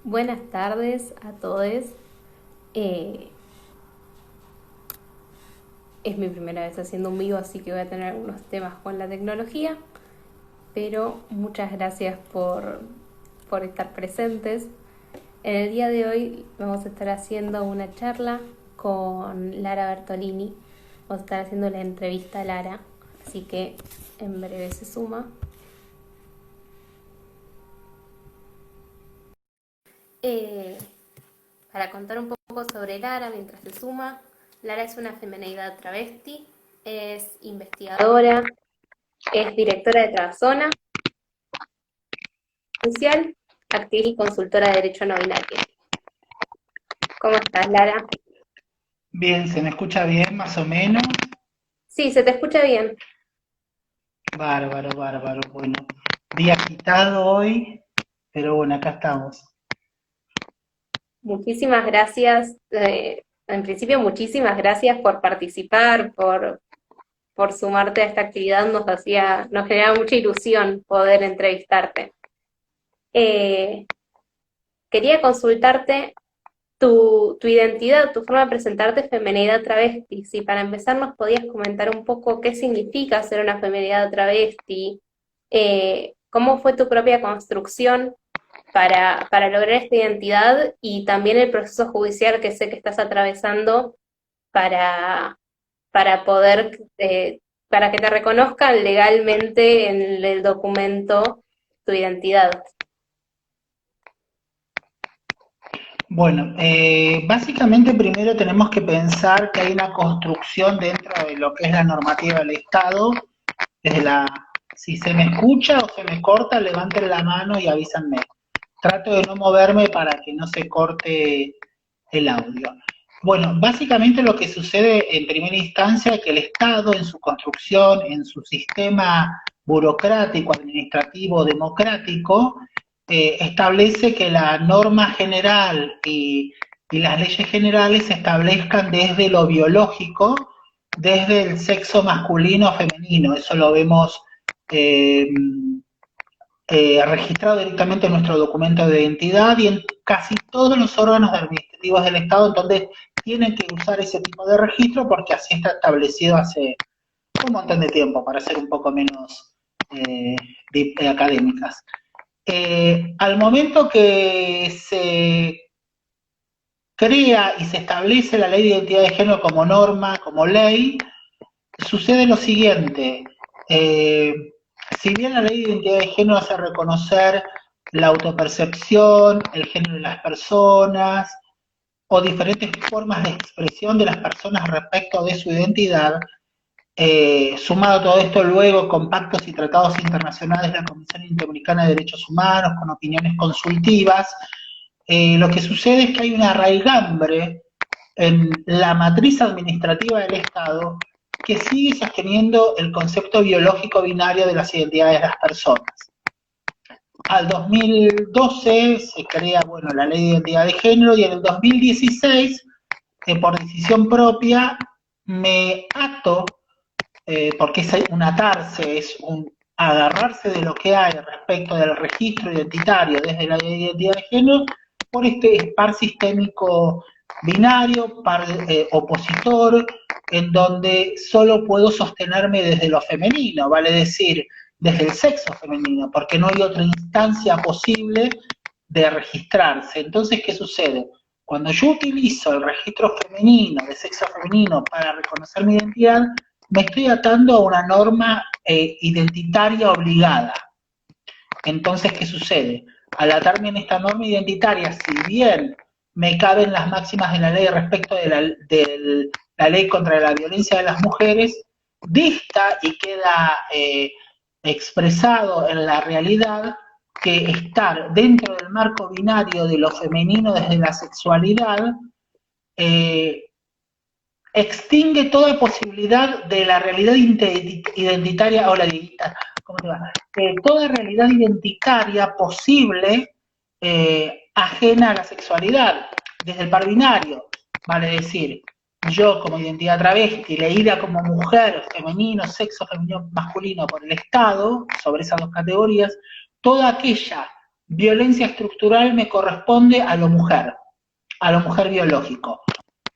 Buenas tardes a todos. Eh, es mi primera vez haciendo un vivo, así que voy a tener algunos temas con la tecnología, pero muchas gracias por estar presentes. En el día de hoy vamos a estar haciendo una charla con Lara Bertolini. Vamos a estar haciendo la entrevista a Lara, así que en breve se suma. Eh, Para contar un poco sobre Lara mientras se suma, Lara es una femenidad travesti, es investigadora, es directora de Trabazona, social, actriz y consultora de derecho no binario. ¿Cómo estás, Lara? Bien, ¿se me escucha bien más o menos? Sí, se te escucha bien. Bárbaro, bárbaro. Bueno, día agitado hoy, pero bueno, acá estamos. Muchísimas gracias. En principio, muchísimas gracias por participar, por sumarte a esta actividad. Nos generaba mucha ilusión poder entrevistarte. Eh, Quería consultarte tu identidad, tu forma de presentarte, femenidad travesti. Si para empezar nos podías comentar un poco qué significa ser una femenidad travesti, cómo fue tu propia construcción para lograr esta identidad y también el proceso judicial que sé que estás atravesando para, para poder, para que te reconozcan legalmente en el documento tu identidad. Bueno, básicamente primero tenemos que pensar que hay una construcción dentro de lo que es la normativa del Estado, desde si se me escucha o se me corta, levanten la mano y avísenme. Trato de no moverme para que no se corte el audio. Bueno, básicamente lo que sucede en primera instancia es que el Estado en su construcción, en su sistema burocrático, administrativo, democrático, establece que la norma general y las leyes generales se establezcan desde lo biológico, desde el sexo masculino o femenino. Eso lo vemos eh, registrado directamente en nuestro documento de identidad y en casi todos los órganos administrativos del Estado, entonces tienen que usar ese tipo de registro porque así está establecido hace un montón de tiempo, para ser un poco menos eh, académicas. Al momento que se crea y se establece la ley de identidad de género como norma, como ley, sucede lo siguiente. Eh, si bien la ley de identidad de género hace reconocer la autopercepción, el género de las personas o diferentes formas de expresión de las personas respecto de su identidad, sumado a todo esto luego con pactos y tratados internacionales de la Comisión Interamericana de Derechos Humanos, con opiniones consultivas, lo que sucede es que hay una raigambre en la matriz administrativa del Estado que sigue sosteniendo el concepto biológico binario de las identidades de las personas. Al 2012 se crea bueno, la ley de identidad de género y en el 2016, por decisión propia, me ato, porque es un atarse, es un agarrarse de lo que hay respecto del registro identitario desde la ley de identidad de género por este par sistémico binario, par opositor, en donde solo puedo sostenerme desde lo femenino, vale decir, desde el sexo femenino, porque no hay otra instancia posible de registrarse. Entonces, ¿qué sucede? Cuando yo utilizo el registro femenino, de sexo femenino, para reconocer mi identidad, me estoy atando a una norma identitaria obligada. Entonces, ¿qué sucede? Al atarme en esta norma identitaria, si bien me caben las máximas de la ley respecto de la ley contra la violencia de las mujeres, dista y queda expresado en la realidad que estar dentro del marco binario de lo femenino desde la sexualidad eh, extingue toda posibilidad de la realidad identitaria, o ¿cómo te va? Toda realidad identitaria posible ajena a la sexualidad, desde el par binario, vale decir, yo como identidad travesti, leída como mujer, femenino, sexo femenino, masculino por el Estado, sobre esas dos categorías, toda aquella violencia estructural me corresponde a lo mujer biológico.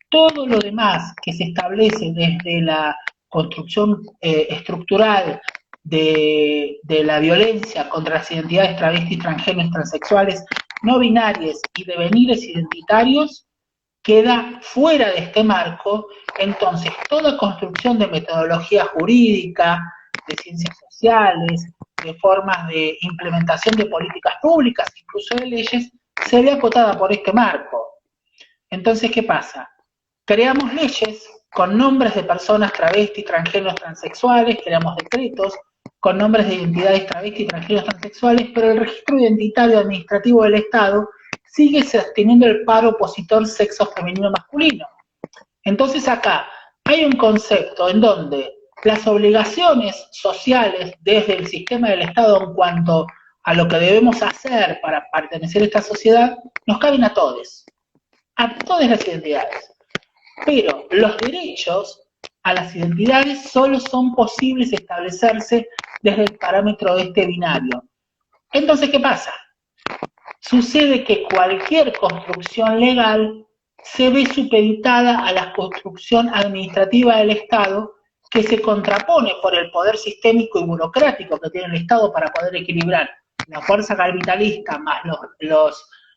Todo lo demás que se establece desde la construcción estructural de la violencia contra las identidades travestis, transgéneros, transexuales, no binarias y devenires identitarios, queda fuera de este marco. Entonces toda construcción de metodología jurídica, de ciencias sociales, de formas de implementación de políticas públicas, incluso de leyes, se ve acotada por este marco. Entonces, ¿qué pasa? Creamos leyes con nombres de personas travestis, transgéneros, transexuales, creamos decretos con nombres de identidades travestis, transgéneros, transexuales, pero el registro identitario administrativo del Estado sigue sosteniendo el par opositor sexo femenino masculino. Entonces acá hay un concepto en donde las obligaciones sociales desde el sistema del Estado en cuanto a lo que debemos hacer para pertenecer a esta sociedad, nos caben a todas las identidades. Pero los derechos a las identidades solo son posibles establecerse desde el parámetro de este binario. Entonces, ¿qué pasa? Sucede que cualquier construcción legal se ve supeditada a la construcción administrativa del Estado, que se contrapone por el poder sistémico y burocrático que tiene el Estado para poder equilibrar la fuerza capitalista más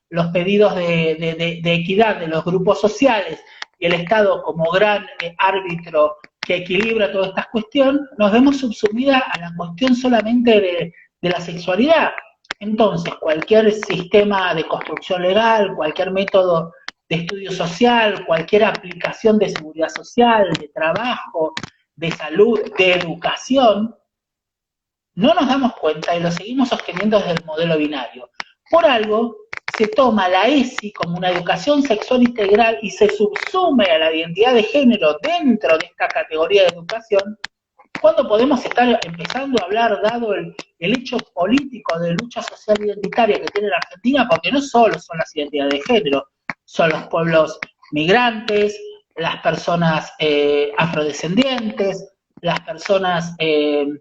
los pedidos de equidad de los grupos sociales y el Estado como gran árbitro que equilibra todas estas cuestiones. Nos vemos subsumida a la cuestión solamente de la sexualidad. Entonces, cualquier sistema de construcción legal, cualquier método de estudio social, cualquier aplicación de seguridad social, de trabajo, de salud, de educación, no nos damos cuenta y lo seguimos sosteniendo desde el modelo binario. Por algo, se toma la ESI como una educación sexual integral y se subsume a la identidad de género dentro de esta categoría de educación, cuando podemos estar empezando a hablar, dado el hecho político de lucha social identitaria que tiene la Argentina, porque no solo son las identidades de género, son los pueblos migrantes, las personas afrodescendientes, las personas de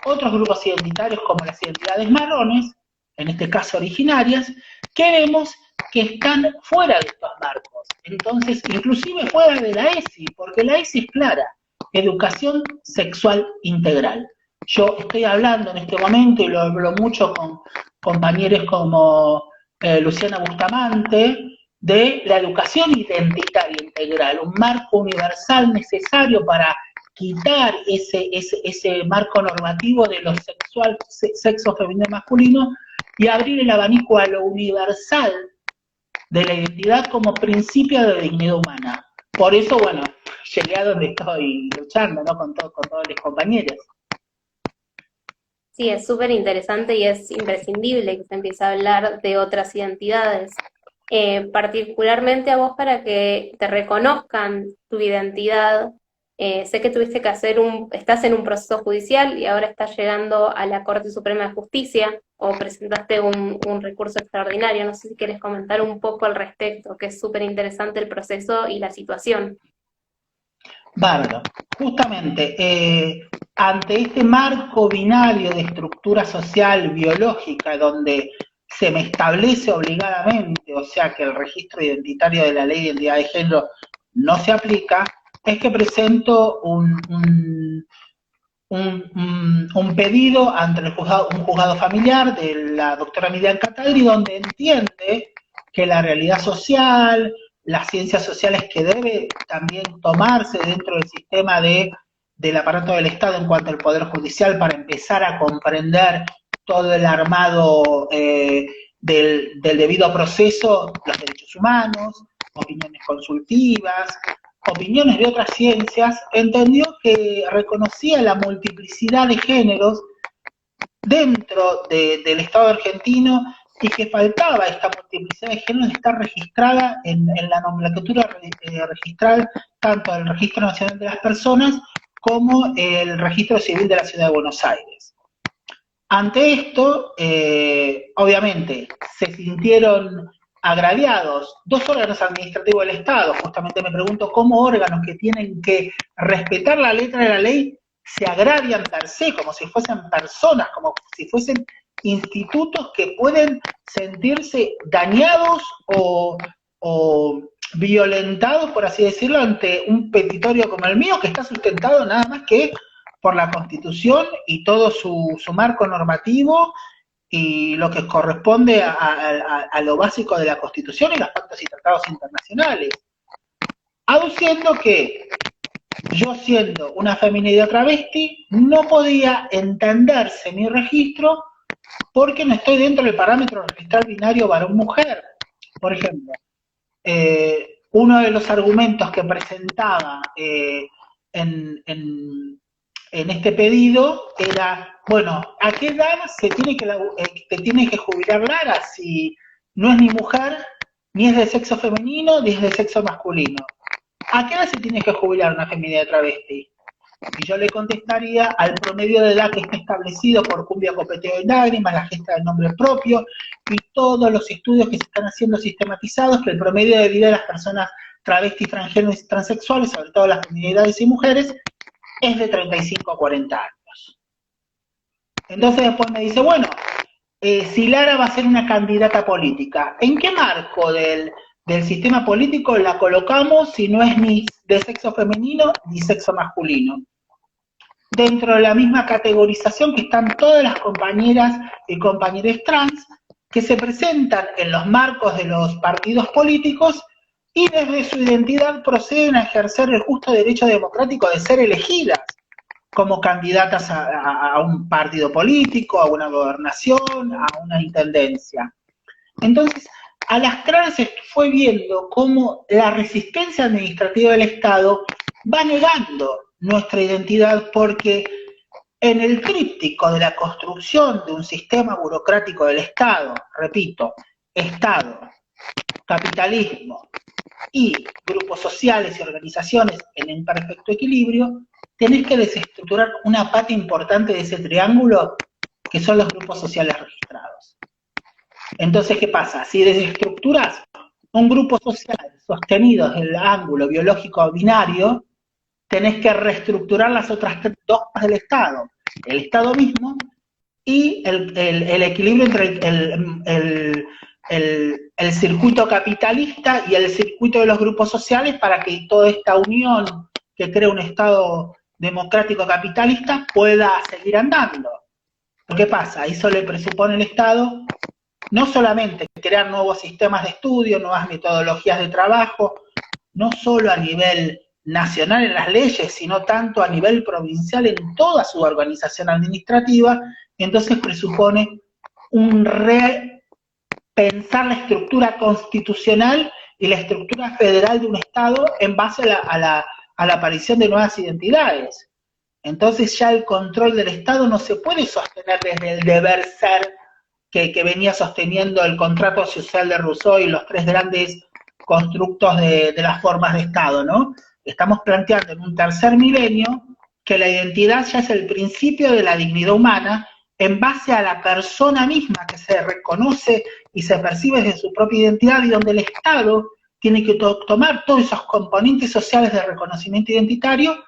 otros grupos identitarios como las identidades marrones, en este caso originarias, que vemos que están fuera de estos marcos. Entonces, inclusive fuera de la ESI, porque la ESI es clara: educación sexual integral. Yo estoy hablando en este momento, y lo hablo mucho con compañeros como Luciana Bustamante, de la educación identitaria integral, un marco universal necesario para quitar ese marco normativo de lo sexual, sexo femenino masculino, y abrir el abanico a lo universal de la identidad como principio de dignidad humana. Por eso, bueno, llegué a donde estoy luchando, ¿no? Con todos los compañeros. Sí, es súper interesante y es imprescindible que se empiece a hablar de otras identidades. Particularmente a vos, para que te reconozcan tu identidad. Sé que tuviste que estás en un proceso judicial y ahora estás llegando a la Corte Suprema de Justicia, o presentaste un recurso extraordinario. No sé si quieres comentar un poco al respecto, que es súper interesante el proceso y la situación. Bárbaro. Justamente, ante este marco binario de estructura social biológica, donde se me establece obligadamente, o sea que el registro identitario de la Ley de Identidad de Género no se aplica, es que presento un pedido ante un juzgado familiar de la doctora Miriam Cataldi, donde entiende que la realidad social, las ciencias sociales que debe también tomarse dentro del sistema del aparato del Estado en cuanto al Poder Judicial, para empezar a comprender todo el armado del debido proceso, los derechos humanos, opiniones consultivas, opiniones de otras ciencias, entendió que reconocía la multiplicidad de géneros dentro del Estado argentino, y que faltaba esta multiplicidad de géneros de estar registrada en la nomenclatura registral, tanto el Registro Nacional de las Personas como el Registro Civil de la Ciudad de Buenos Aires. Ante esto, obviamente, se sintieron agraviados dos órganos administrativos del Estado. Justamente me pregunto cómo órganos que tienen que respetar la letra de la ley se agravian per se, como si fuesen personas, como si fuesen institutos que pueden sentirse dañados o violentados, por así decirlo, ante un petitorio como el mío, que está sustentado nada más que por la Constitución y todo su marco normativo y lo que corresponde a lo básico de la Constitución y los pactos y tratados internacionales. Aduciendo que yo, siendo una feminidad travesti, no podía entenderse mi registro porque no estoy dentro del parámetro registral binario varón-mujer. Por ejemplo, uno de los argumentos que presentaba en este pedido era, bueno, ¿a qué edad te tiene que jubilar Lara si no es ni mujer, ni es de sexo femenino, ni es de sexo masculino? ¿A qué edad se tiene que jubilar una feminidad travesti? Y yo le contestaría al promedio de edad que está establecido por Cumbia Copeteo y Lágrimas, la gesta del nombre propio, y todos los estudios que se están haciendo sistematizados, que el promedio de vida de las personas travestis, transgéneros y transexuales, sobre todo las feminidades y mujeres, es de 35 a 40 años. Entonces después me dice, bueno, si Lara va a ser una candidata política, ¿en qué marco del sistema político la colocamos si no es ni de sexo femenino ni sexo masculino? Dentro de la misma categorización que están todas las compañeras y compañeros trans que se presentan en los marcos de los partidos políticos y desde su identidad proceden a ejercer el justo derecho democrático de ser elegidas como candidatas a un partido político, a una gobernación, a una intendencia. Entonces, a las claras se fue viendo cómo la resistencia administrativa del Estado va negando nuestra identidad, porque en el tríptico de la construcción de un sistema burocrático del Estado, repito, Estado, capitalismo y grupos sociales y organizaciones en imperfecto equilibrio, tenés que desestructurar una pata importante de ese triángulo, que son los grupos sociales registrados. Entonces, ¿qué pasa? Si desestructuras un grupo social sostenido desde el ángulo biológico binario, tenés que reestructurar las otras dos partes del Estado, el Estado mismo y el equilibrio entre el circuito capitalista y el circuito de los grupos sociales, para que toda esta unión que crea un Estado democrático capitalista pueda seguir andando. ¿Qué pasa? Eso le presupone el Estado no solamente crear nuevos sistemas de estudio, nuevas metodologías de trabajo, no solo a nivel nacional en las leyes, sino tanto a nivel provincial en toda su organización administrativa. Entonces presupone un repensar la estructura constitucional y la estructura federal de un Estado en base a la aparición de nuevas identidades. Entonces ya el control del Estado no se puede sostener desde el deber ser que venía sosteniendo el contrato social de Rousseau y los tres grandes constructos de las formas de Estado, ¿no? Estamos planteando en un tercer milenio que la identidad ya es el principio de la dignidad humana en base a la persona misma, que se reconoce y se percibe desde su propia identidad, y donde el Estado tiene que tomar todos esos componentes sociales de reconocimiento identitario,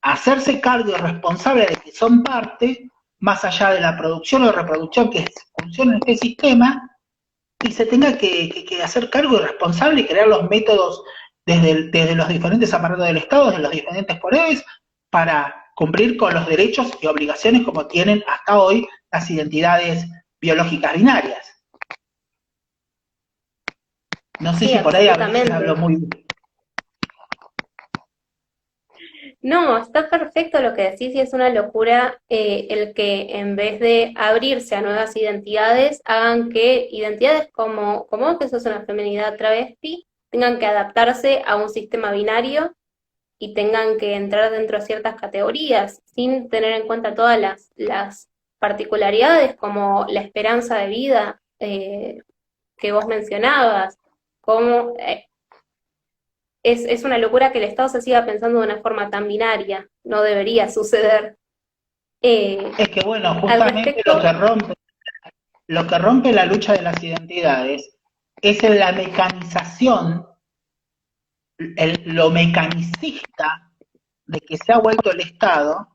hacerse cargo y responsable de que son parte, más allá de la producción o reproducción que funciona en este sistema, y se tenga que hacer cargo y responsable y crear los métodos desde los diferentes aparatos del Estado, desde los diferentes poderes, para cumplir con los derechos y obligaciones como tienen hasta hoy las identidades biológicas binarias. No sé si por ahí a veces hablo muy bien. No, está perfecto lo que decís, y es una locura el que en vez de abrirse a nuevas identidades, hagan que identidades como que sos una feminidad travesti, tengan que adaptarse a un sistema binario y tengan que entrar dentro de ciertas categorías, sin tener en cuenta todas las particularidades, como la esperanza de vida que vos mencionabas, como... Es una locura que el Estado se siga pensando de una forma tan binaria, no debería suceder. Es que bueno, justamente lo que rompe la lucha de las identidades es en la mecanización, lo mecanicista de que se ha vuelto el Estado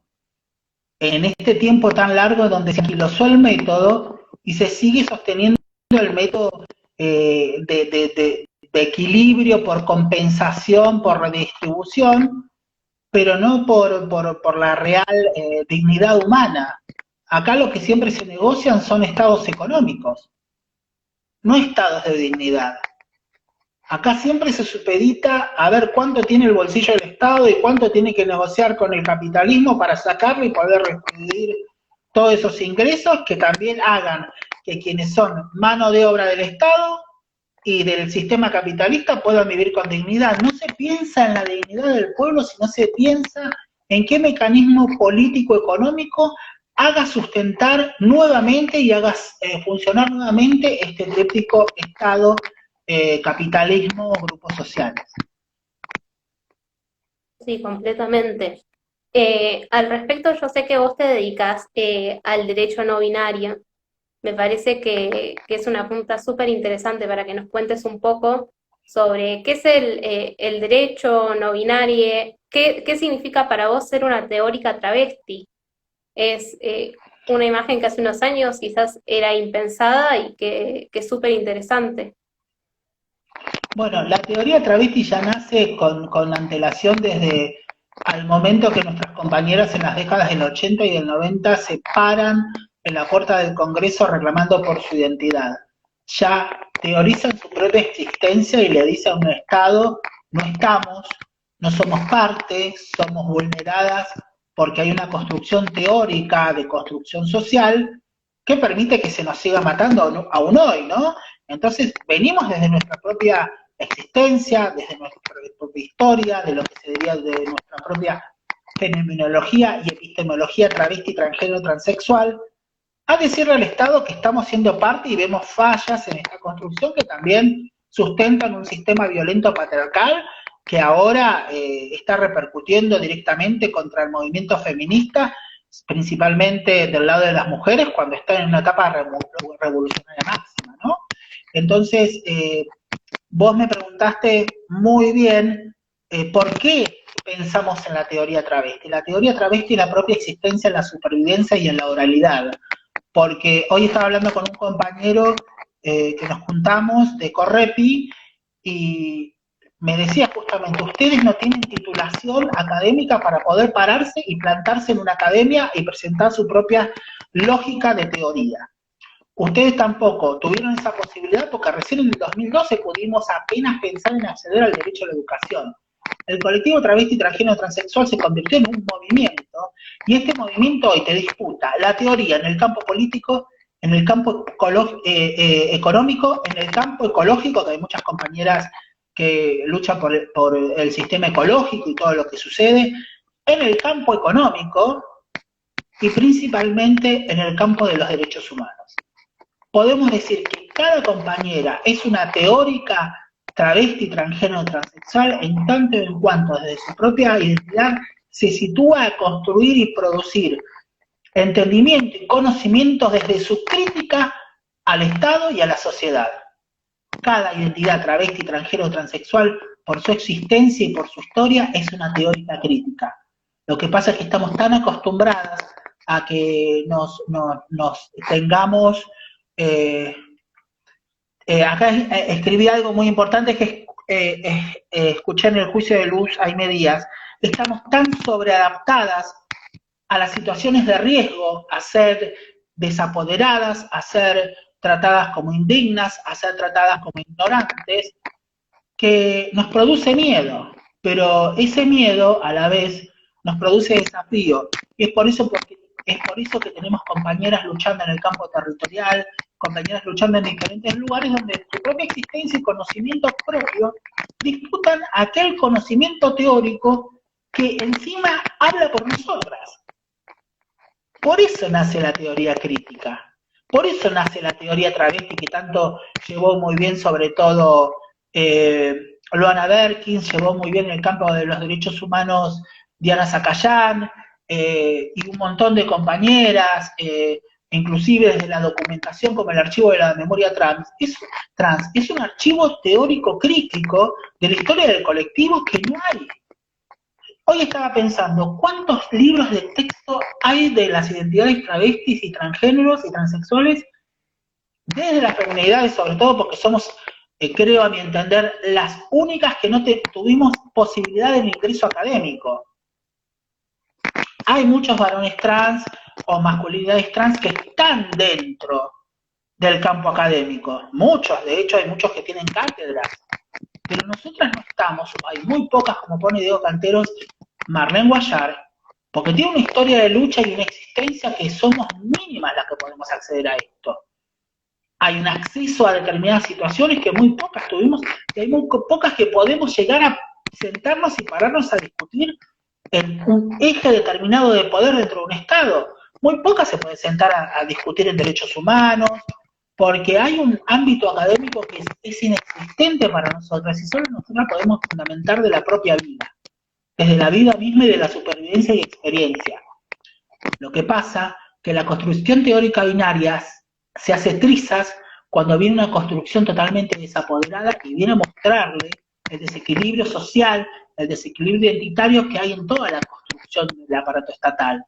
en este tiempo tan largo donde se anquilosó el método y se sigue sosteniendo el método de equilibrio por compensación, por redistribución, pero no por la real dignidad humana. Acá lo que siempre se negocian son estados económicos, no estados de dignidad. Acá siempre se supedita a ver cuánto tiene el bolsillo del Estado y cuánto tiene que negociar con el capitalismo para sacarlo y poder redistribuir todos esos ingresos que también hagan que quienes son mano de obra del Estado y del sistema capitalista puedan vivir con dignidad. No se piensa en la dignidad del pueblo, sino se piensa en qué mecanismo político-económico haga sustentar nuevamente y haga funcionar nuevamente este tríptico Estado, capitalismo, grupos sociales. Sí, completamente. Al respecto, yo sé que vos te dedicas al derecho no binario. Me parece que es una punta súper interesante para que nos cuentes un poco sobre qué es el derecho no binario, qué significa para vos ser una teórica travesti. Es una imagen que hace unos años quizás era impensada y que es súper interesante. Bueno, la teoría travesti ya nace con antelación desde al momento que nuestras compañeras en las décadas del 80 y del 90 se paran en la puerta del Congreso reclamando por su identidad. Ya teorizan su propia existencia y le dicen a un Estado, no estamos, no somos parte, somos vulneradas porque hay una construcción teórica de construcción social que permite que se nos siga matando aún hoy, ¿no? Entonces, venimos desde nuestra propia existencia, desde nuestra propia historia, de lo que se diría de nuestra propia fenomenología y epistemología travesti, transgénero, transexual, a decirle al Estado que estamos siendo parte y vemos fallas en esta construcción que también sustentan un sistema violento patriarcal que ahora está repercutiendo directamente contra el movimiento feminista, principalmente del lado de las mujeres, cuando están en una etapa revolucionaria máxima, ¿no? Entonces, vos me preguntaste muy bien por qué pensamos en la teoría travesti. La teoría travesti es la propia existencia en la supervivencia y en la oralidad. Porque hoy estaba hablando con un compañero que nos juntamos de Correpi y me decía justamente, ustedes no tienen titulación académica para poder pararse y plantarse en una academia y presentar su propia lógica de teoría. Ustedes tampoco tuvieron esa posibilidad porque recién en el 2012 pudimos apenas pensar en acceder al derecho a la educación. El colectivo travesti, transgénero, transexual se convirtió en un movimiento y este movimiento hoy te disputa la teoría en el campo político, en el campo económico, en el campo ecológico, que hay muchas compañeras que luchan por el sistema ecológico y todo lo que sucede, en el campo económico y principalmente en el campo de los derechos humanos. Podemos decir que cada compañera es una teórica travesti, transgénero, transexual, en tanto y en cuanto desde su propia identidad se sitúa a construir y producir entendimiento y conocimiento desde su crítica al Estado y a la sociedad. Cada identidad travesti, transgénero, transexual, por su existencia y por su historia, es una teórica crítica. Lo que pasa es que estamos tan acostumbradas a que nos tengamos... acá escribí algo muy importante que escuché en el juicio de Luz Aimé Díaz. Estamos tan sobreadaptadas a las situaciones de riesgo, a ser desapoderadas, a ser tratadas como indignas, a ser tratadas como ignorantes, que nos produce miedo, pero ese miedo a la vez nos produce desafío. Y es por eso que tenemos compañeras luchando en el campo territorial, compañeras luchando en diferentes lugares donde su propia existencia y conocimiento propio disputan aquel conocimiento teórico que encima habla por nosotras. Por eso nace la teoría crítica, por eso nace la teoría travesti que tanto llevó muy bien sobre todo Luana Berkins, llevó muy bien en el campo de los derechos humanos Diana Zacayán, y un montón de compañeras, inclusive desde la documentación como el archivo de la memoria trans. Es un archivo teórico crítico de la historia del colectivo que no hay. Hoy estaba pensando, ¿cuántos libros de texto hay de las identidades travestis y transgéneros y transexuales desde la feminidad y sobre todo porque somos, creo a mi entender, las únicas que no tuvimos posibilidad de ingreso académico. Hay muchos varones trans o masculinidades trans que están dentro del campo académico, muchos, de hecho hay muchos que tienen cátedras, pero nosotras no estamos, hay muy pocas, como pone Diego Canteros, Marlene Guayar, porque tiene una historia de lucha y una existencia que somos mínimas las que podemos acceder a esto. Hay un acceso a determinadas situaciones que muy pocas tuvimos y hay muy pocas que podemos llegar a sentarnos y pararnos a discutir en un eje determinado de poder dentro de un Estado. Muy pocas se pueden sentar a discutir en derechos humanos, porque hay un ámbito académico que es inexistente para nosotros y solo nosotros podemos fundamentar de la propia vida, desde la vida misma y de la supervivencia y experiencia. Lo que pasa que la construcción teórica binaria se hace trizas cuando viene una construcción totalmente desapoderada y viene a mostrarle el desequilibrio social, el desequilibrio identitario que hay en toda la construcción del aparato estatal.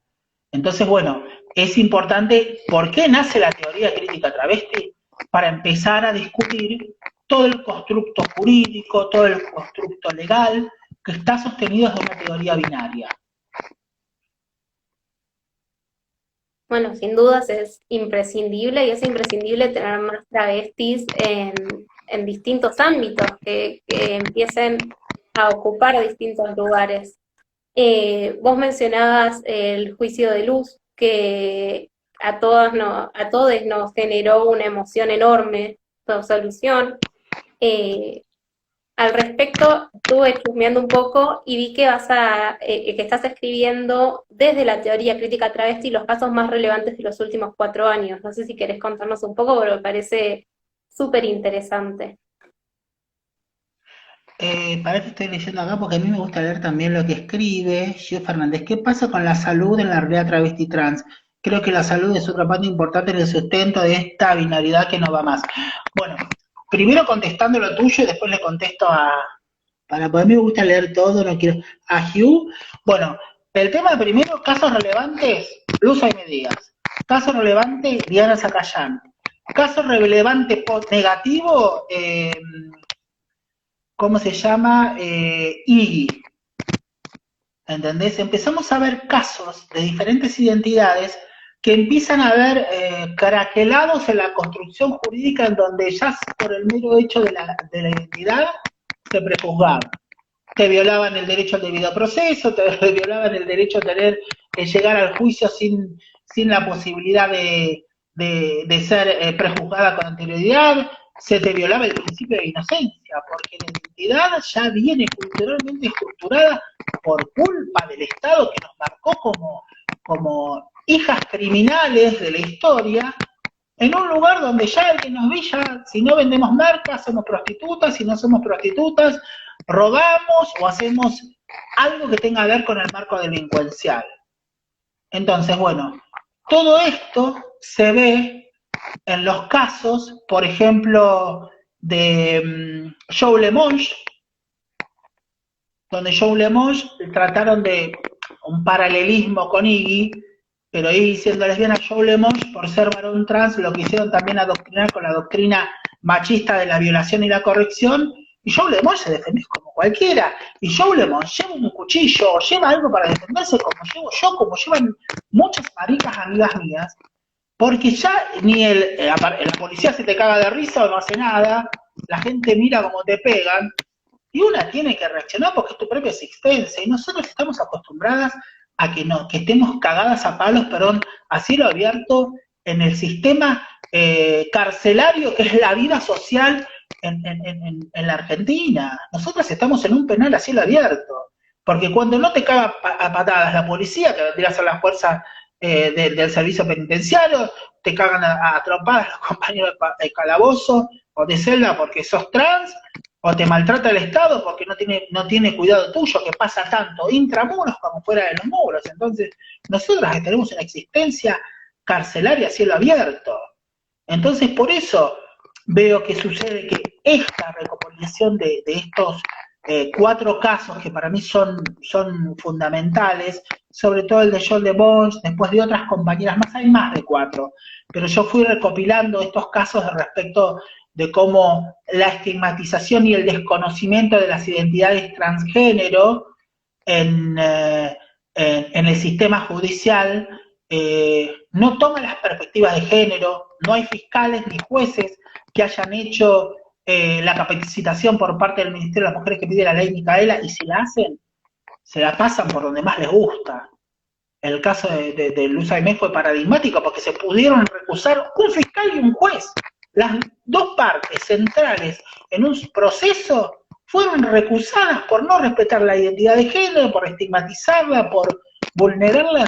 Entonces, bueno, es importante, ¿por qué nace la teoría crítica travesti? Para empezar a discutir todo el constructo jurídico, todo el constructo legal que está sostenido desde una teoría binaria. Bueno, sin dudas es imprescindible y es imprescindible tener más travestis en distintos ámbitos que empiecen a ocupar distintos lugares. Vos mencionabas el juicio de luz, que a todos nos generó una emoción enorme, su absolución. Eh, Al respecto, estuve chusmeando un poco y vi que estás escribiendo desde la teoría crítica travesti los casos más relevantes de los últimos 4 años. No sé si querés contarnos un poco, pero me parece súper interesante. Para que estoy leyendo acá, porque a mí me gusta leer también lo que escribe Gio Fernández. ¿Qué pasa con la salud en la realidad travesti trans? Creo que la salud es otra parte importante en el sustento de esta binaridad que no va más. Bueno, primero contestando lo tuyo y después le contesto para poder, me gusta leer todo, no quiero, a Hugh. Bueno, el tema primero, casos relevantes, Luz Aime Díaz. Caso relevante, Diana Zacayán. Caso relevante negativo, ¿cómo se llama? Iggy. ¿Entendés? Empezamos a ver casos de diferentes identidades que empiezan a ver craquelados en la construcción jurídica en donde ya por el mero hecho de la identidad se prejuzgaban. Te violaban el derecho al debido proceso, te violaban el derecho a tener, llegar al juicio sin la posibilidad de ser prejuzgada con anterioridad, se te violaba el principio de inocencia, porque la identidad ya viene culturalmente estructurada por culpa del Estado que nos marcó como hijas criminales de la historia, en un lugar donde ya el que nos ve, ya, si no vendemos marcas, somos prostitutas, si no somos prostitutas, robamos o hacemos algo que tenga que ver con el marco delincuencial. Entonces, bueno, todo esto se ve en los casos, por ejemplo, de Joe Lemonge, donde Joe Lemonge trataron de un paralelismo con Iggy, pero Iggy siendo lesbiana, Joe Lemonge, por ser varón trans, lo quisieron también adoctrinar con la doctrina machista de la violación y la corrección, y Joe Lemonge se defendió como cualquiera, y Joe Lemonge lleva un cuchillo, lleva algo para defenderse como llevo yo, como llevan muchas maricas amigas mías, porque ya ni la policía se te caga de risa o no hace nada, la gente mira como te pegan, y una tiene que reaccionar porque es tu propia existencia, y nosotros estamos acostumbradas a que estemos cagadas a palos, perdón, a cielo abierto en el sistema carcelario que es la vida social en la Argentina. Nosotros estamos en un penal a cielo abierto, porque cuando no te caga a patadas la policía, que vendría a ser las fuerzas del servicio penitenciario, te cagan a trompadas los compañeros de calabozo o de celda porque sos trans, o te maltrata el Estado porque no tiene cuidado tuyo, que pasa tanto intramuros como fuera de los muros. Entonces, nosotras tenemos una existencia carcelaria a cielo abierto. Entonces, por eso veo que sucede que esta recopilación de estos 4 casos que para mí son fundamentales, sobre todo el de Joel de Bosch, después de otras compañeras más, hay más de 4, pero yo fui recopilando estos casos respecto de cómo la estigmatización y el desconocimiento de las identidades transgénero en, en el sistema judicial no toma las perspectivas de género, no hay fiscales ni jueces que hayan hecho la capacitación por parte del Ministerio de las Mujeres que pide la ley Micaela, y si la hacen, se la pasan por donde más les gusta. El caso de Luz Aimé fue paradigmático porque se pudieron recusar un fiscal y un juez. Las dos partes centrales en un proceso fueron recusadas por no respetar la identidad de género, por estigmatizarla, por vulnerarla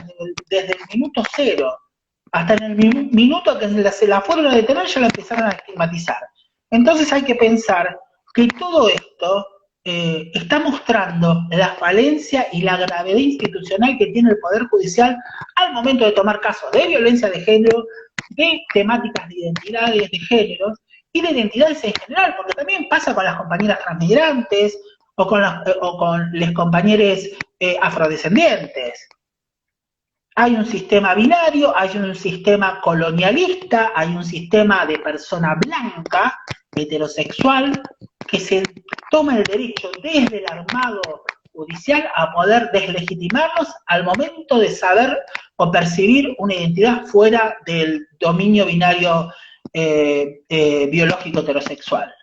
desde el minuto cero. Hasta en el minuto que se la fueron a detener ya la empezaron a estigmatizar. Entonces hay que pensar que todo esto está mostrando la falencia y la gravedad institucional que tiene el Poder Judicial al momento de tomar casos de violencia de género, de temáticas de identidades de géneros y de identidades en general, porque también pasa con las compañeras transmigrantes o con los compañeros afrodescendientes. Hay un sistema binario, hay un sistema colonialista, hay un sistema de persona blanca, heterosexual, que se toma el derecho desde el armado judicial a poder deslegitimarnos al momento de saber o percibir una identidad fuera del dominio binario biológico heterosexual.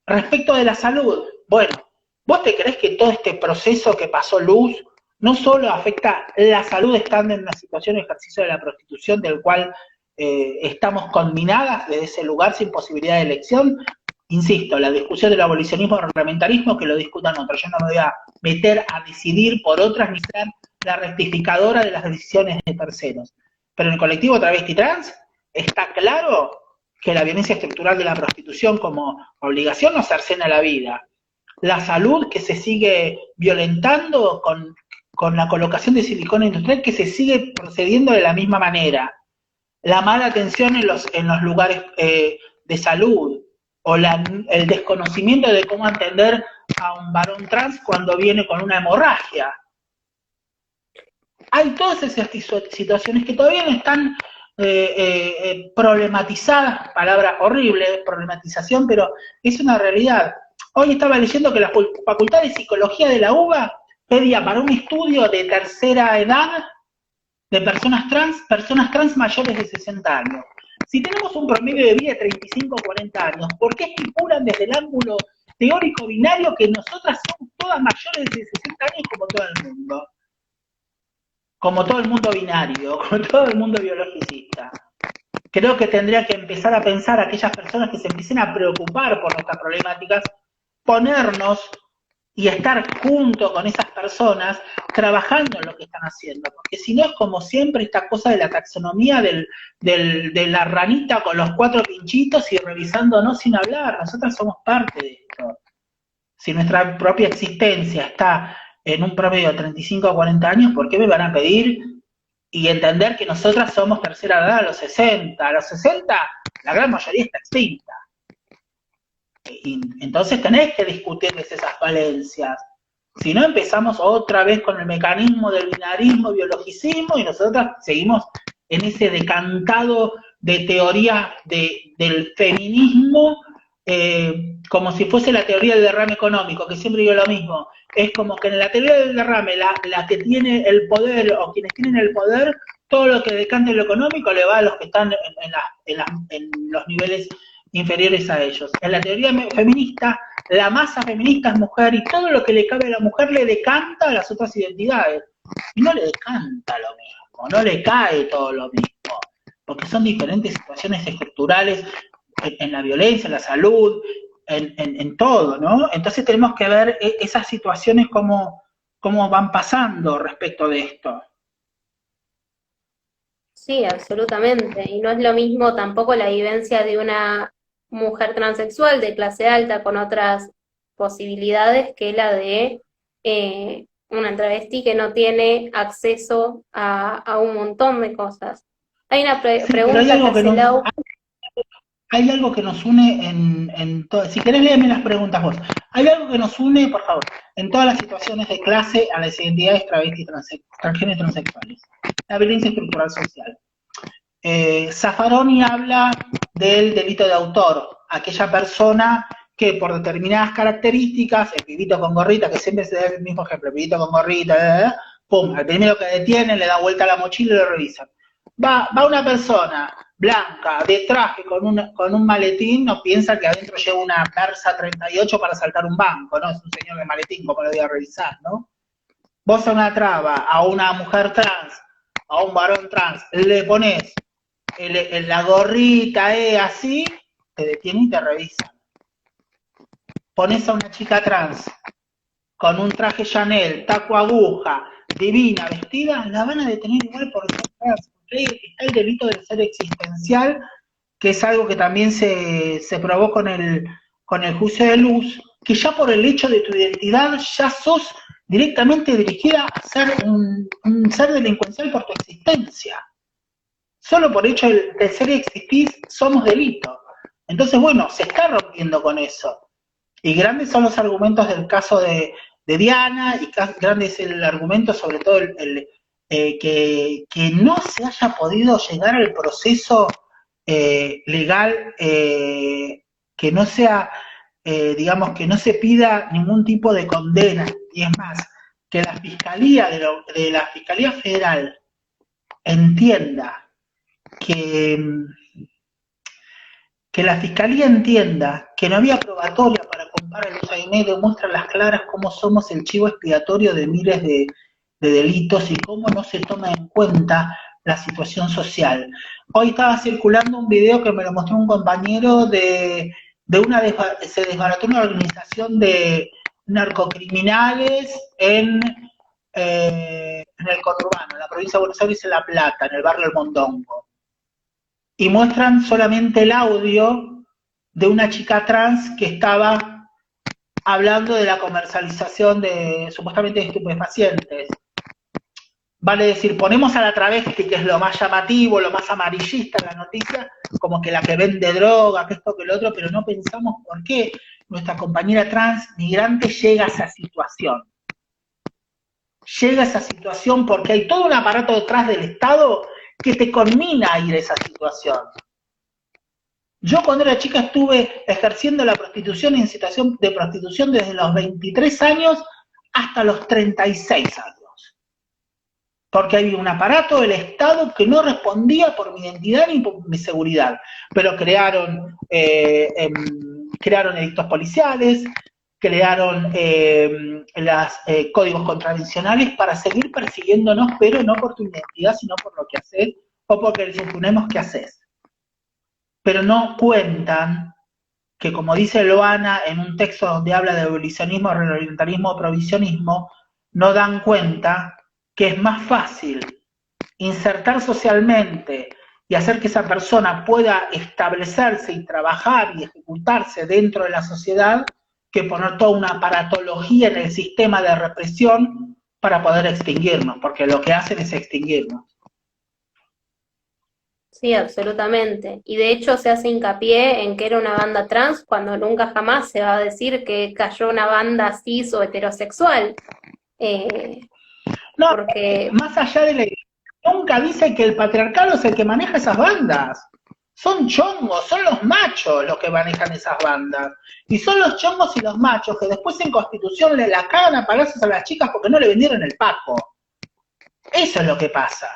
Respecto de la salud, bueno, ¿vos te creés que todo este proceso que pasó Luz no solo afecta la salud estando en una situación de ejercicio de la prostitución del cual estamos conminadas desde ese lugar sin posibilidad de elección? Insisto, la discusión del abolicionismo y reglamentarismo que lo discutan otros. Yo no me voy a meter a decidir por otras ni ser la rectificadora de las decisiones de terceros. Pero en el colectivo travesti trans está claro que la violencia estructural de la prostitución como obligación nos cercena la vida. La salud que se sigue violentando con la colocación de silicona industrial que se sigue procediendo de la misma manera. La mala atención en los lugares de salud, o el desconocimiento de cómo atender a un varón trans cuando viene con una hemorragia. Hay todas esas situaciones que todavía no están problematizadas, palabra horrible, problematización, pero es una realidad. Hoy estaba leyendo que la Facultad de Psicología de la UBA pedía para un estudio de tercera edad de personas trans mayores de 60 años. Si tenemos un promedio de vida de 35 o 40 años, ¿por qué estipulan desde el ángulo teórico binario que nosotras somos todas mayores de 60 años como todo el mundo? Como todo el mundo binario, como todo el mundo biologicista. Creo que tendría que empezar a pensar a aquellas personas que se empiecen a preocupar por nuestras problemáticas, ponernos y estar junto con esas personas trabajando en lo que están haciendo, porque si no es como siempre esta cosa de la taxonomía de la ranita con los 4 pinchitos y revisándonos sin hablar. Nosotras somos parte de esto. Si nuestra propia existencia está en un promedio de 35 a 40 años, ¿por qué me van a pedir y entender que nosotras somos tercera edad a los 60? A los 60 la gran mayoría está extinta. Y entonces tenés que discutirles esas falencias. Si no, empezamos otra vez con el mecanismo del binarismo, biologicismo, y nosotros seguimos en ese decantado de teoría del feminismo, como si fuese la teoría del derrame económico, que siempre digo lo mismo. Es como que en la teoría del derrame, la que tiene el poder, o quienes tienen el poder, todo lo que decante lo económico le va a los que están en los niveles inferiores a ellos. En la teoría feminista, la masa feminista es mujer y todo lo que le cabe a la mujer le decanta a las otras identidades. Y no le decanta lo mismo, no le cae todo lo mismo, porque son diferentes situaciones estructurales en la violencia, en la salud, en todo, ¿no? Entonces tenemos que ver esas situaciones cómo van pasando respecto de esto. Sí, absolutamente. Y no es lo mismo tampoco la vivencia de una mujer transexual de clase alta con otras posibilidades que la de una travesti que no tiene acceso a un montón de cosas. Hay una pregunta que hace Lau. Hay algo que nos une en todo. Si querés, léeme las preguntas vos. Hay algo que nos une, por favor, en todas las situaciones de clase a las identidades travestis, transgénero y transexuales. La violencia estructural social. Zaffaroni habla del delito de autor, aquella persona que por determinadas características, el pibito con gorrita, que siempre se da el mismo ejemplo, el pibito con gorrita, pum, al primero que detienen le da vuelta la mochila y lo revisan. Va una persona blanca, de traje, con un maletín, no piensa que adentro lleva una Versa 38 para saltar un banco, ¿no? Es un señor de maletín, como lo voy a revisar, ¿no? Vos a una traba, a una mujer trans, a un varón trans, le pones la gorrita, así, te detienen y te revisan. Pones a una chica trans con un traje Chanel, taco aguja, divina, vestida, la van a detener igual por ser trans. Porque está el delito del ser existencial, que es algo que también se probó con el juicio de Luz, que ya por el hecho de tu identidad ya sos directamente dirigida a ser un ser delincuencial por tu existencia. Solo por el hecho de ser y existir somos delito. Entonces, bueno, se está rompiendo con eso. Y grandes son los argumentos del caso de Diana, y grande es el argumento sobre todo que no se haya podido llegar al proceso legal, que no sea, digamos, que no se pida ningún tipo de condena. Y es más, que la Fiscalía de la Fiscalía Federal entienda que la Fiscalía entienda que no había probatoria para comparar el Usainé, demuestra a las claras cómo somos el chivo expiatorio de miles de delitos y cómo no se toma en cuenta la situación social. Hoy estaba circulando un video que me lo mostró un compañero se desbarató una organización de narcocriminales en el conurbano, en la provincia de Buenos Aires, en La Plata, en el barrio El Mondongo. Y muestran solamente el audio de una chica trans que estaba hablando de la comercialización de supuestamente de estupefacientes. Vale decir, ponemos a la travesti, que es lo más llamativo, lo más amarillista en la noticia, como que la que vende droga, que esto, que lo otro, pero no pensamos por qué nuestra compañera trans migrante llega a esa situación. Llega a esa situación porque hay todo un aparato detrás del Estado que te conmina a ir a esa situación. Yo cuando era chica estuve ejerciendo la prostitución en situación de prostitución desde los 23 años hasta los 36 años. Porque había un aparato del Estado que no respondía por mi identidad ni por mi seguridad. Pero crearon edictos policiales, crearon códigos contravencionales para seguir persiguiéndonos, pero no por tu identidad, sino por lo que haces o porque les imponemos que haces. Pero no cuentan que, como dice Loana en un texto donde habla de abolicionismo, reorientalismo o provisionismo, no dan cuenta que es más fácil insertar socialmente y hacer que esa persona pueda establecerse y trabajar y ejecutarse dentro de la sociedad que poner toda una aparatología en el sistema de represión para poder extinguirnos, porque lo que hacen es extinguirnos. Sí, absolutamente. Y de hecho se hace hincapié en que era una banda trans cuando nunca jamás se va a decir que cayó una banda cis o heterosexual. No, porque más allá de la idea, nunca dice que el patriarcado es el que maneja esas bandas. Son chongos, son los machos los que manejan esas bandas. Y son los chongos y los machos que después en Constitución le la cagan a palazos a las chicas porque no le vendieron el Paco. Eso es lo que pasa.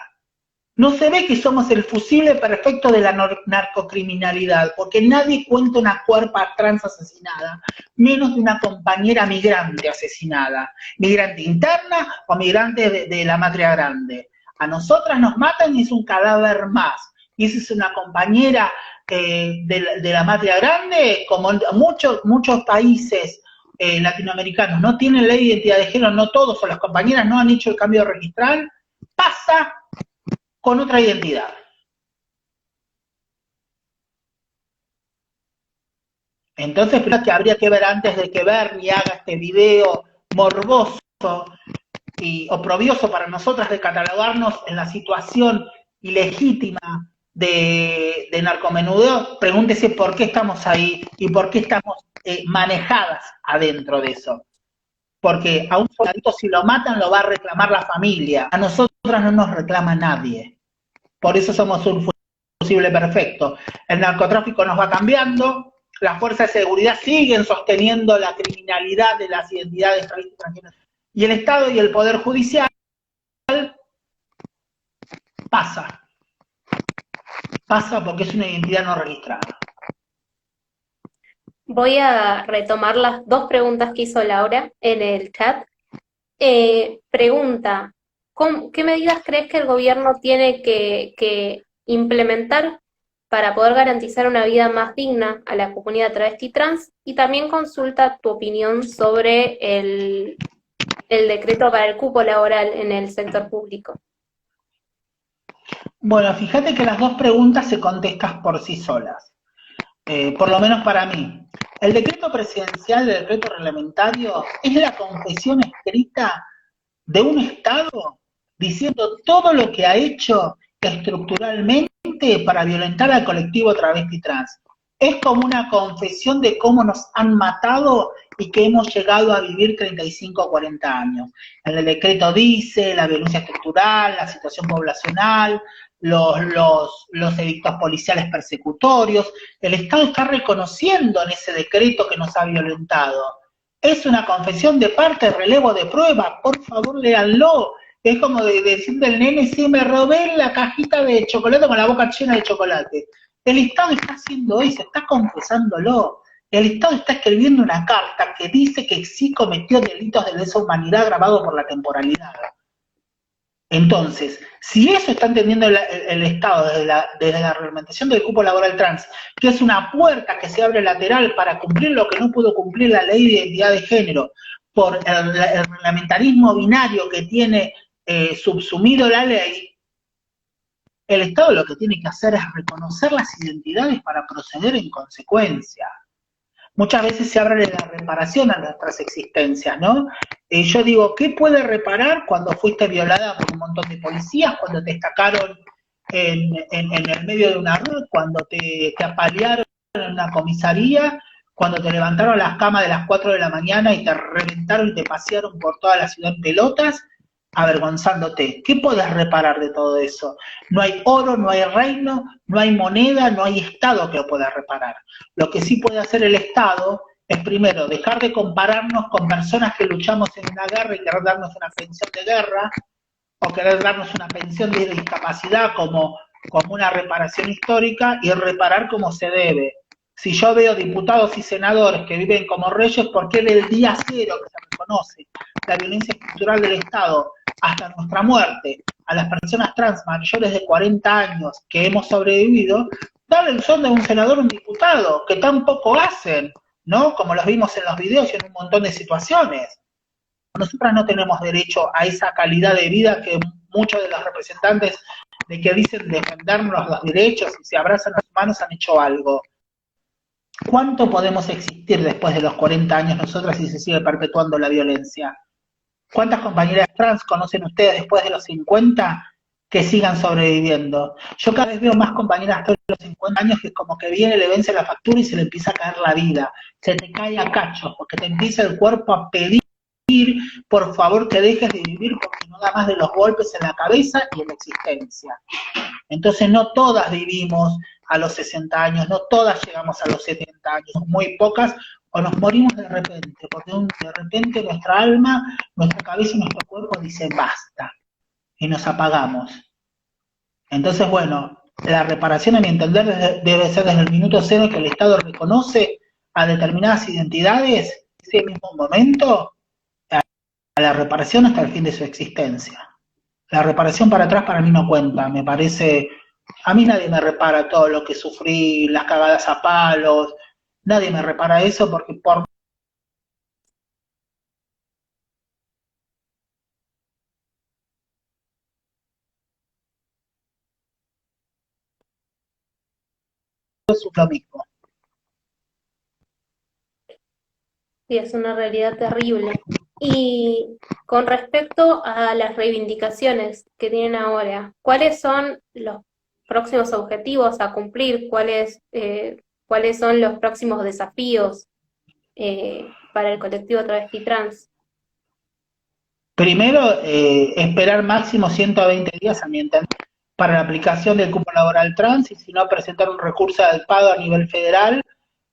No se ve que somos el fusible perfecto de la narcocriminalidad, porque nadie cuenta una cuerpa trans asesinada, menos de una compañera migrante asesinada, migrante interna o migrante de la matria grande. A nosotras nos matan y es un cadáver más. Y esa es una compañera de la matria grande, como en muchos países latinoamericanos no tienen ley de identidad de género, no todos, o las compañeras no han hecho el cambio registral, pasa con otra identidad. Entonces, que habría que ver antes de que Bernie haga este video morboso y oprobioso para nosotras de catalogarnos en la situación ilegítima de narcomenudeo, pregúntese por qué estamos ahí y por qué estamos manejadas adentro de eso. porque a un soldadito si lo matan lo va a reclamar la familia, a nosotras no nos reclama nadie, por eso somos un fusible perfecto. El narcotráfico nos va cambiando, las fuerzas de seguridad siguen sosteniendo la criminalidad de las identidades extranjeras, y el Estado y el Poder Judicial pasa porque es una identidad no registrada. Voy a retomar las dos preguntas que hizo Laura en el chat. Pregunta, ¿qué medidas crees que el gobierno tiene que implementar para poder garantizar una vida más digna a la comunidad travesti trans? Y también consulta tu opinión sobre el decreto para el cupo laboral en el sector público. Bueno, fíjate que las dos preguntas se contestan por sí solas, por lo menos para mí. El decreto presidencial, el decreto reglamentario, es la confesión escrita de un Estado diciendo todo lo que ha hecho estructuralmente para violentar al colectivo travesti trans. Es como una confesión de cómo nos han matado y que hemos llegado a vivir 35 o 40 años. En el decreto dice la violencia estructural, la situación poblacional, los edictos policiales persecutorios. El Estado está reconociendo en ese decreto que nos ha violentado. Es una confesión de parte, relevo de prueba, por favor léanlo. Es como decirle al nene, sí, me robé la cajita de chocolate con la boca llena de chocolate. El Estado está haciendo eso, está confesándolo. El Estado está escribiendo una carta que dice que sí cometió delitos de lesa humanidad grabado por la temporalidad. Entonces, si eso está entendiendo el Estado desde la reglamentación del cupo laboral trans, que es una puerta que se abre lateral para cumplir lo que no pudo cumplir la ley de identidad de género, por el reglamentarismo binario que tiene subsumido la ley, el Estado lo que tiene que hacer es reconocer las identidades para proceder en consecuencia. Muchas veces se habla de la reparación a nuestras existencias, ¿no? Yo digo, ¿qué puede reparar cuando fuiste violada por un montón de policías, cuando te estacaron en el medio de una red, cuando te apalearon en una comisaría, cuando te levantaron las camas de las 4 de la mañana y te reventaron y te pasearon por toda la ciudad en pelotas, avergonzándote? ¿Qué puedes reparar de todo eso? No hay oro, no hay reino, no hay moneda, no hay Estado que lo pueda reparar. Lo que sí puede hacer el Estado es, primero, dejar de compararnos con personas que luchamos en una guerra y querer darnos una pensión de guerra, o querer darnos una pensión de discapacidad como una reparación histórica, y reparar como se debe. Si yo veo diputados y senadores que viven como reyes, porque en el día cero que se reconoce la violencia estructural del Estado hasta nuestra muerte, a las personas trans mayores de 40 años que hemos sobrevivido, darle el son de un senador o un diputado, que tampoco hacen, ¿no? Como los vimos en los videos y en un montón de situaciones. Nosotras no tenemos derecho a esa calidad de vida que muchos de los representantes de que dicen defendernos los derechos y se abrazan las manos han hecho algo. ¿Cuánto podemos existir después de los 40 años nosotras si se sigue perpetuando la violencia? ¿Cuántas compañeras trans conocen ustedes después de los 50 que sigan sobreviviendo? Yo cada vez veo más compañeras trans de los 50 años que es como que viene, le vence la factura y se le empieza a caer la vida. Se te cae a cachos porque te empieza el cuerpo a pedir, por favor que dejes de vivir porque no da más de los golpes en la cabeza y en la existencia. Entonces no todas vivimos a los 60 años, no todas llegamos a los 70 años, muy pocas, o nos morimos de repente, porque de repente nuestra alma, nuestra cabeza y nuestro cuerpo dicen basta, y nos apagamos. Entonces, bueno, la reparación, a mi entender, debe ser desde el minuto cero que el Estado reconoce a determinadas identidades, en ese mismo momento, a la reparación hasta el fin de su existencia. La reparación para atrás para mí no cuenta, me parece. A mí nadie me repara todo lo que sufrí, las cagadas a palos, nadie me repara eso porque por eso es lo mismo. Sí, es una realidad terrible. Y con respecto a las reivindicaciones que tienen ahora, ¿cuáles son los próximos objetivos a cumplir? ¿Cuáles son los próximos desafíos para el colectivo travesti trans? Primero, esperar máximo 120 días, a mi entender, para la aplicación del cupo laboral trans, y si no, presentar un recurso al pago a nivel federal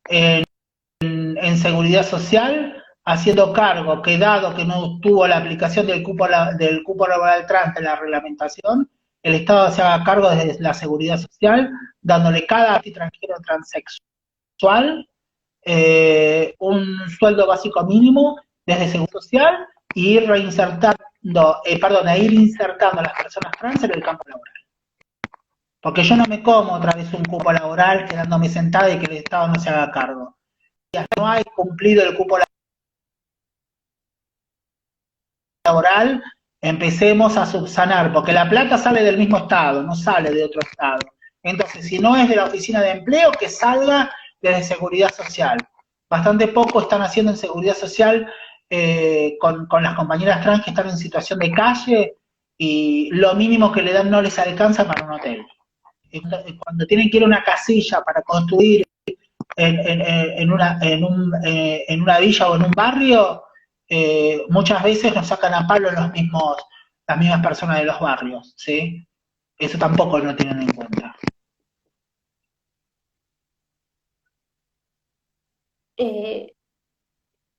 en seguridad social, haciendo cargo que dado que no tuvo la aplicación del cupo laboral trans en la reglamentación, el Estado se haga cargo desde la seguridad social, dándole cada extranjero transexual un sueldo básico mínimo desde seguridad social y ir reinsertando, ir insertando a las personas trans en el campo laboral. Porque yo no me como otra vez un cupo laboral quedándome sentada y que el Estado no se haga cargo. No hay cumplido el cupo laboral, empecemos a subsanar, porque la plata sale del mismo Estado, no sale de otro Estado. Entonces, si no es de la oficina de empleo, que salga desde seguridad social. Bastante poco están haciendo en seguridad social con las compañeras trans que están en situación de calle, y lo mínimo que le dan no les alcanza para un hotel. Cuando tienen que ir a una casilla para construir en una villa o en un barrio, muchas veces nos sacan a palo las mismas personas de los barrios, ¿sí? Eso tampoco lo tienen en cuenta.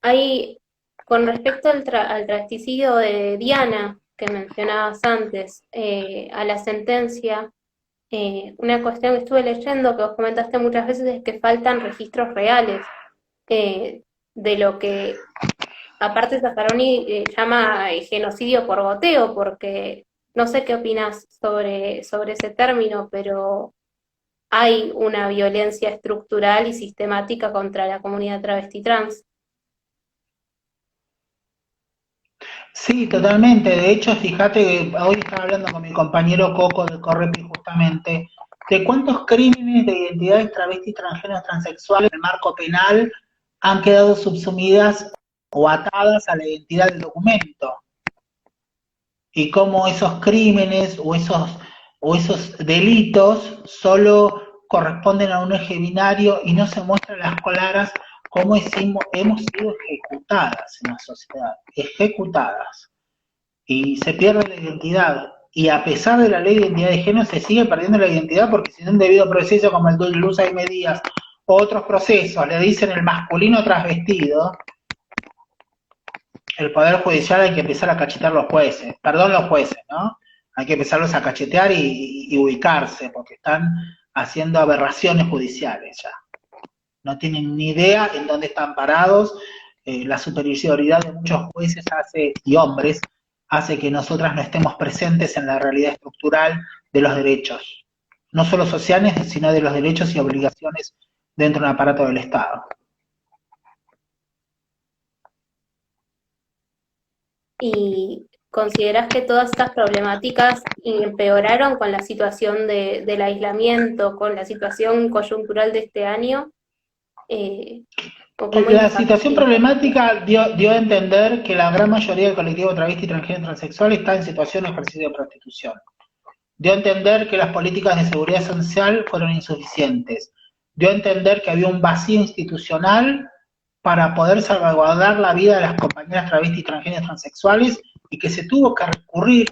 Hay, con respecto al travesticidio de Diana, que mencionabas antes, a la sentencia, una cuestión que estuve leyendo, que vos comentaste muchas veces, es que faltan registros reales de lo que, aparte Zaffaroni llama genocidio por goteo, porque no sé qué opinas sobre ese término, pero hay una violencia estructural y sistemática contra la comunidad travesti trans. Sí, totalmente. De hecho, fíjate que hoy estaba hablando con mi compañero Coco del Correpi justamente de cuántos crímenes de identidades travestis, transgéneros, transexuales en el marco penal han quedado subsumidas o atadas a la identidad del documento. Y cómo esos crímenes o esos delitos solo corresponden a un eje binario y no se muestran las claras cómo hemos sido ejecutadas en la sociedad, ejecutadas. Y se pierde la identidad. Y a pesar de la ley de identidad de género se sigue perdiendo la identidad, porque si en un debido proceso como el de Luz Aime Díaz o otros procesos le dicen el masculino transvestido, el Poder Judicial hay que empezar a cachetear los jueces, perdón los jueces, ¿no? Hay que empezarlos a cachetear y ubicarse, porque están haciendo aberraciones judiciales ya. No tienen ni idea en dónde están parados. La superioridad de muchos jueces y hombres hace que nosotras no estemos presentes en la realidad estructural de los derechos, no solo sociales, sino de los derechos y obligaciones dentro de un aparato del Estado. ¿Y consideras que todas estas problemáticas empeoraron con la situación del aislamiento, con la situación coyuntural de este año? ¿O cómo La impactó? situación problemática dio a entender que la gran mayoría del colectivo travesti, transgénero, transexual está en situación de ejercicio de prostitución. Dio a entender que las políticas de seguridad social fueron insuficientes. Dio a entender que había un vacío institucional para poder salvaguardar la vida de las compañeras travestis, transgéneros, transexuales, y que se tuvo que recurrir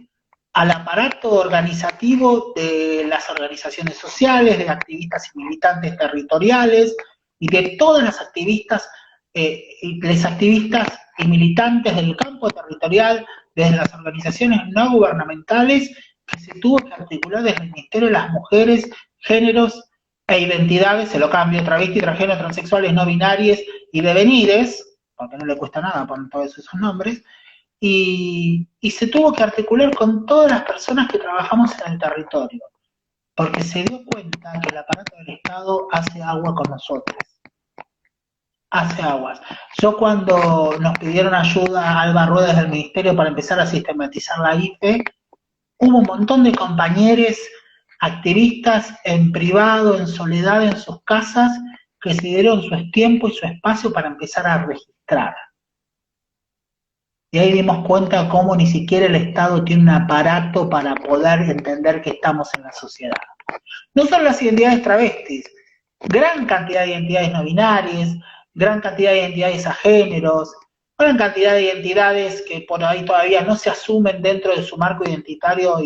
al aparato organizativo de las organizaciones sociales, de activistas y militantes territoriales, y de todas las activistas y militantes del campo territorial, desde las organizaciones no gubernamentales, que se tuvo que articular desde el Ministerio de las Mujeres, Géneros e Identidades, se lo cambio, travesti, transgénero, transexuales, no binarias y devenires, porque no le cuesta nada poner todos esos nombres, y se tuvo que articular con todas las personas que trabajamos en el territorio, porque se dio cuenta que el aparato del Estado hace agua con nosotros. Hace aguas. Yo cuando nos pidieron ayuda a Alba Ruedas del Ministerio para empezar a sistematizar la IFE, hubo un montón de compañeros activistas en privado, en soledad, en sus casas, que se dieron su tiempo y su espacio para empezar a registrar. Y ahí dimos cuenta cómo ni siquiera el Estado tiene un aparato para poder entender que estamos en la sociedad. No solo las identidades travestis, gran cantidad de identidades no binarias, gran cantidad de identidades a géneros, una cantidad de identidades que por ahí todavía no se asumen dentro de su marco identitario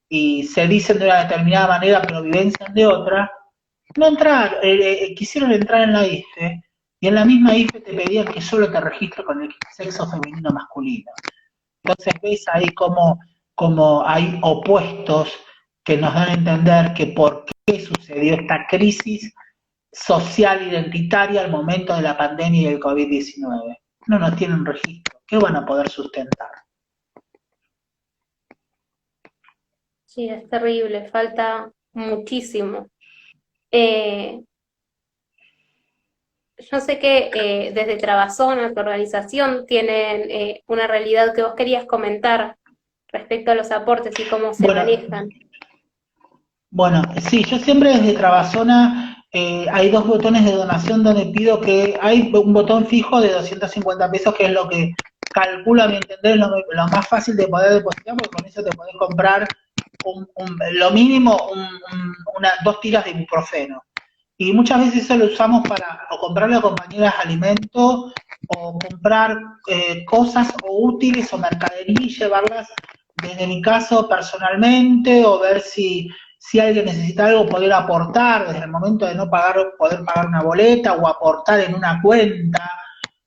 y se dicen de una determinada manera pero vivencian de otra, no entrar, quisieron entrar en la IFE y en la misma IFE te pedían que solo te registres con el sexo femenino masculino. Entonces ves ahí como hay opuestos que nos dan a entender que por qué sucedió esta crisis social identitaria al momento de la pandemia y del COVID-19. No tienen registro. ¿Qué van a poder sustentar? Sí, es terrible, falta muchísimo. Eh, yo sé que desde Trabazona, tu organización, tienen una realidad que vos querías comentar respecto a los aportes y cómo se Bueno, manejan. bueno, sí, yo siempre desde Trabazona hay dos botones de donación donde pido que hay un botón fijo de 250 pesos que es lo que calculo a mi entender es lo más fácil de poder depositar porque con eso te podés comprar lo mínimo dos tiras de ibuprofeno. Y muchas veces eso lo usamos para o comprarle a compañeras alimento o comprar cosas o útiles o mercadería y llevarlas desde mi caso personalmente o ver si alguien necesita algo, poder aportar desde el momento de no pagar, poder pagar una boleta o aportar en una cuenta.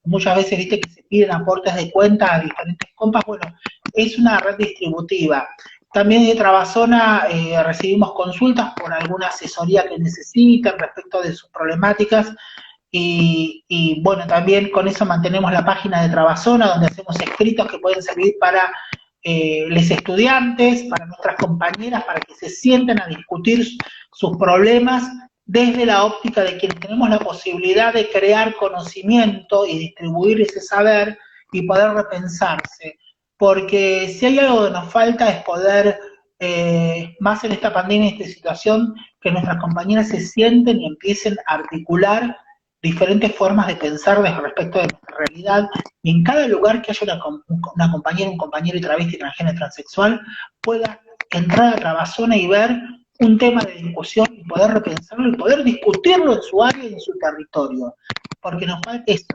Muchas veces viste que se piden aportes de cuenta a diferentes compas. Bueno, es una red distributiva. También de Trabazona recibimos consultas por alguna asesoría que necesiten respecto de sus problemáticas y bueno, también con eso mantenemos la página de Trabazona donde hacemos escritos que pueden servir para los estudiantes, para nuestras compañeras, para que se sienten a discutir sus problemas desde la óptica de quienes tenemos la posibilidad de crear conocimiento y distribuir ese saber y poder repensarse. Porque si hay algo que nos falta es poder, más en esta pandemia, en esta situación, que nuestras compañeras se sienten y empiecen a articular diferentes formas de pensar respecto de nuestra realidad, y en cada lugar que haya una compañera, un compañero y travesti, transgénero, transexual, pueda entrar a Trabazona y ver un tema de discusión y poder repensarlo y poder discutirlo en su área y en su territorio. Porque nos falta eso,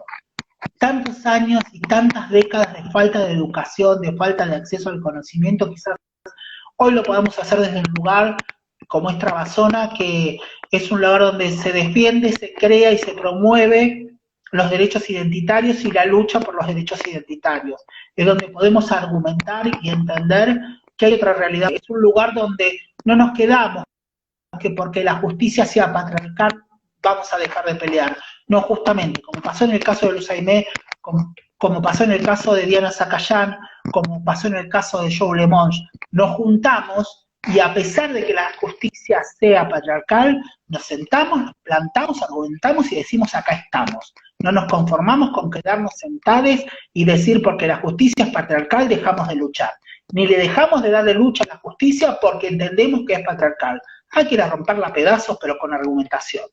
tantos años y tantas décadas de falta de educación, de falta de acceso al conocimiento, quizás hoy lo podamos hacer desde un lugar como es Trabazona, que es un lugar donde se defiende, se crea y se promueve los derechos identitarios y la lucha por los derechos identitarios. Es donde podemos argumentar y entender que hay otra realidad. Es un lugar donde no nos quedamos que porque la justicia sea patriarcal vamos a dejar de pelear. No, justamente, como pasó en el caso de Luz Aimé, como pasó en el caso de Diana Zacayán, como pasó en el caso de Joe Lemons, nos juntamos y a pesar de que la justicia sea patriarcal, nos sentamos, nos plantamos, argumentamos y decimos acá estamos. No nos conformamos con quedarnos sentados y decir porque la justicia es patriarcal dejamos de luchar. Ni le dejamos de dar de lucha a la justicia porque entendemos que es patriarcal. Hay que ir a romperla a pedazos pero con argumentación.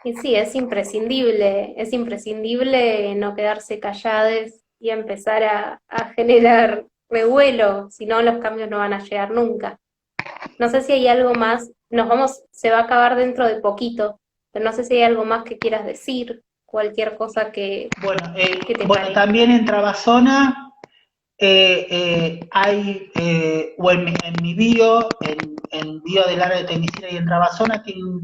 Y sí, es imprescindible no quedarse callados y empezar a generar revuelo, si no los cambios no van a llegar nunca. No sé si hay algo más, se va a acabar dentro de poquito, pero no sé si hay algo más que quieras decir, cualquier cosa que te parezca. También en Trabazona hay, o en mi bio, en bio del área de Temisira y en Trabazona, tiene un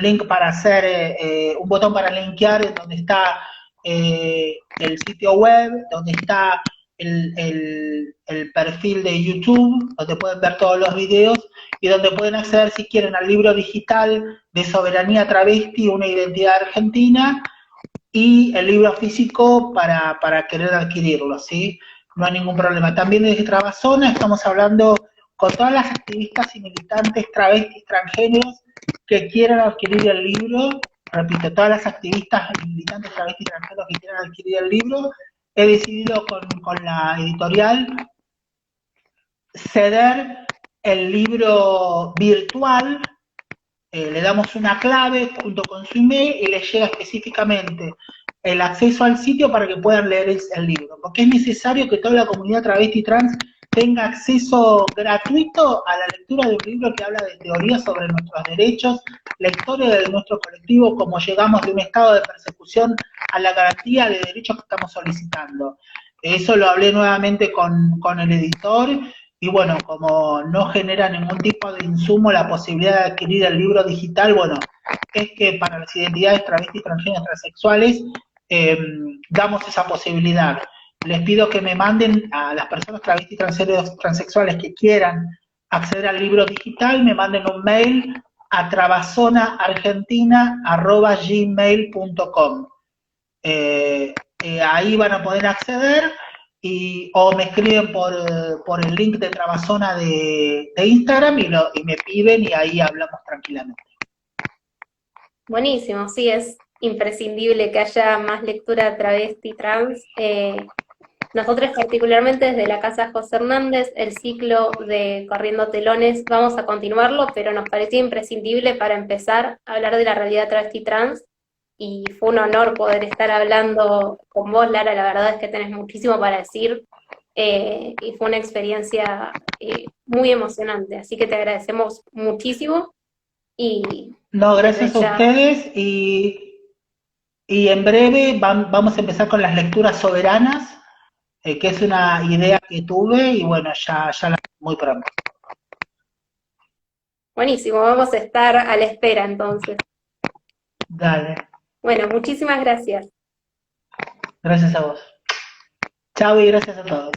link para hacer, un botón para linkear, donde está el sitio web, donde está el perfil de YouTube, donde pueden ver todos los videos y donde pueden acceder, si quieren, al libro digital de Soberanía Travesti, una identidad argentina, y el libro físico para querer adquirirlo, ¿sí? No hay ningún problema. También desde Trabazona estamos hablando con todas las activistas y militantes travestis, transgéneros que quieran adquirir el libro. Repito, todas las activistas y militantes travestis, transgéneros que quieran adquirir el libro. He decidido con la editorial ceder el libro virtual, le damos una clave junto con su email y les llega específicamente el acceso al sitio para que puedan leer el libro, porque es necesario que toda la comunidad travesti trans tenga acceso gratuito a la lectura de un libro que habla de teoría sobre nuestros derechos, la historia de nuestro colectivo, cómo llegamos de un estado de persecución a la garantía de derechos que estamos solicitando. Eso lo hablé nuevamente con el editor, y bueno, como no genera ningún tipo de insumo la posibilidad de adquirir el libro digital, bueno, es que para las identidades travestis, transgéneros, transexuales, damos esa posibilidad. Les pido que me manden a las personas travestis, transgéneros, transexuales que quieran acceder al libro digital, me manden un mail a trabazonaargentina@gmail.com. Ahí van a poder acceder, o me escriben por el link de Trabazona de Instagram y me piden y ahí hablamos tranquilamente. Buenísimo, sí, es imprescindible que haya más lectura travesti trans. Nosotros particularmente desde la Casa José Hernández, el ciclo de Corriendo Telones, vamos a continuarlo, pero nos parecía imprescindible para empezar a hablar de la realidad travesti trans, y fue un honor poder estar hablando con vos, Lara. La verdad es que tenés muchísimo para decir, y fue una experiencia muy emocionante, así que te agradecemos muchísimo y No, desde gracias a ya. ustedes, y en breve vamos a empezar con las lecturas soberanas, que es una idea que tuve, y bueno, ya la muy pronto. Buenísimo, vamos a estar a la espera entonces. Dale, Bueno, muchísimas gracias. gracias a vos. Chao y gracias a todos.